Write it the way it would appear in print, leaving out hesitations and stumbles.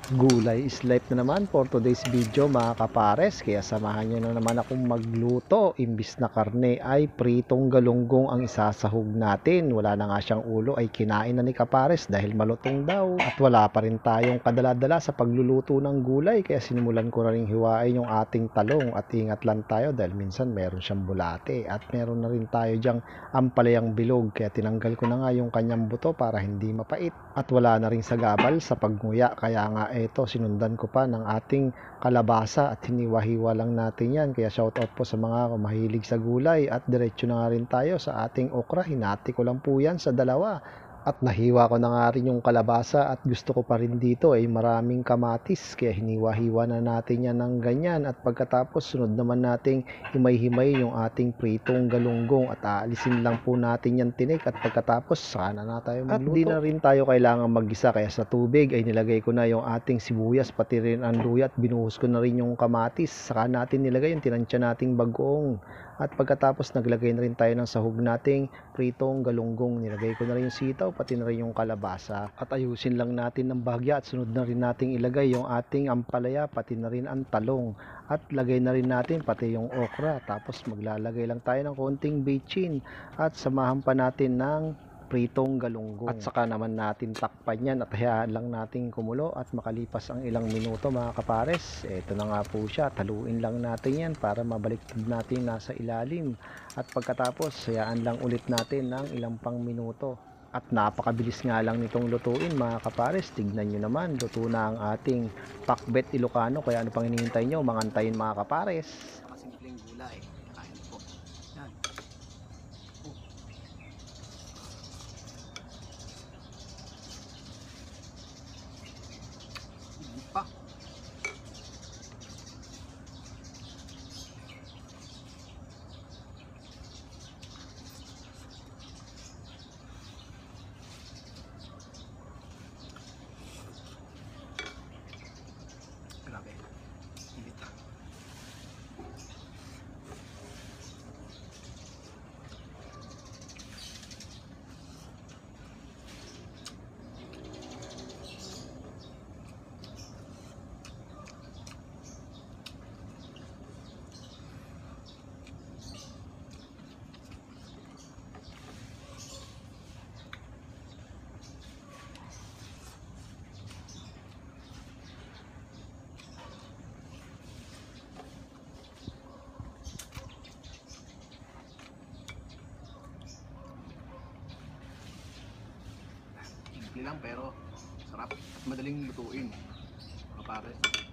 Gulay is life na naman for today's video mga kapares. Kaya samahan nyo na naman akong magluto. Imbis na karne ay pritong galunggong ang isasahog natin. Wala na nga siyang ulo ay kinain na ni kapares dahil malutong daw. At wala pa rin tayong kadala-dala sa pagluluto ng gulay. Kaya sinimulan ko na rin hiwain yung ating talong. At ingat lang tayo dahil minsan meron siyang bulate. At meron na rin tayo dyang ampalayang bilog. Kaya tinanggal ko na nga yung kanyang buto para hindi mapait. At wala na rin sagabal sa pagnguya. Kaya nga ito, sinundan ko pa ng ating kalabasa at hiniwa-hiwa lang natin yan. Kaya shoutout po sa mga mahilig sa gulay at diretso na nga rin tayo sa ating okra. Hinati ko lang po yan sa dalawa. At nahiwa ko na nga rin yung kalabasa at gusto ko pa rin dito ay maraming kamatis. Kaya hiniwa-hiwa na natin yan ng ganyan. At pagkatapos sunod naman nating himay-himay yung ating pritong galunggong. At aalisin lang po natin yan tinik. At pagkatapos sana na tayo magluto. At di na rin tayo kailangan mag-isa. Kaya sa tubig ay nilagay ko na yung ating sibuyas pati rin ang luya. At binuhos ko na rin yung kamatis. Saka natin nilagay yung tinansya nating bagoong. At pagkatapos naglagay na rin tayo ng sahog nating pritong galunggong. Nilagay ko na rin yung sitaw pati na rin yung kalabasa. At ayusin lang natin ng bahagya at sunod na rin nating ilagay yung ating ampalaya pati na rin ang talong. At lagay na rin natin pati yung okra. Tapos maglalagay lang tayo ng konting bechin at samahan pa natin ng pritong galunggong. At saka naman natin takpan yan at hayaan lang natin kumulo at makalipas ang ilang minuto mga kapares. Ito na nga po siya. Taluin lang natin yan para mabaliktad natin nasa ilalim. At pagkatapos hayaan lang ulit natin ng ilang pang minuto. At napakabilis nga lang nitong lutuin mga kapares. Tignan nyo naman, luto na ang ating pakbet Ilocano. Kaya ano pang hinihintay nyo? Mangantayin mga kapares. Simpleng gulay. Kain po. Yan. Hindi pa. Grabe. Hindi pa. Simple lang pero sarap at madaling lutuin. Mga pares.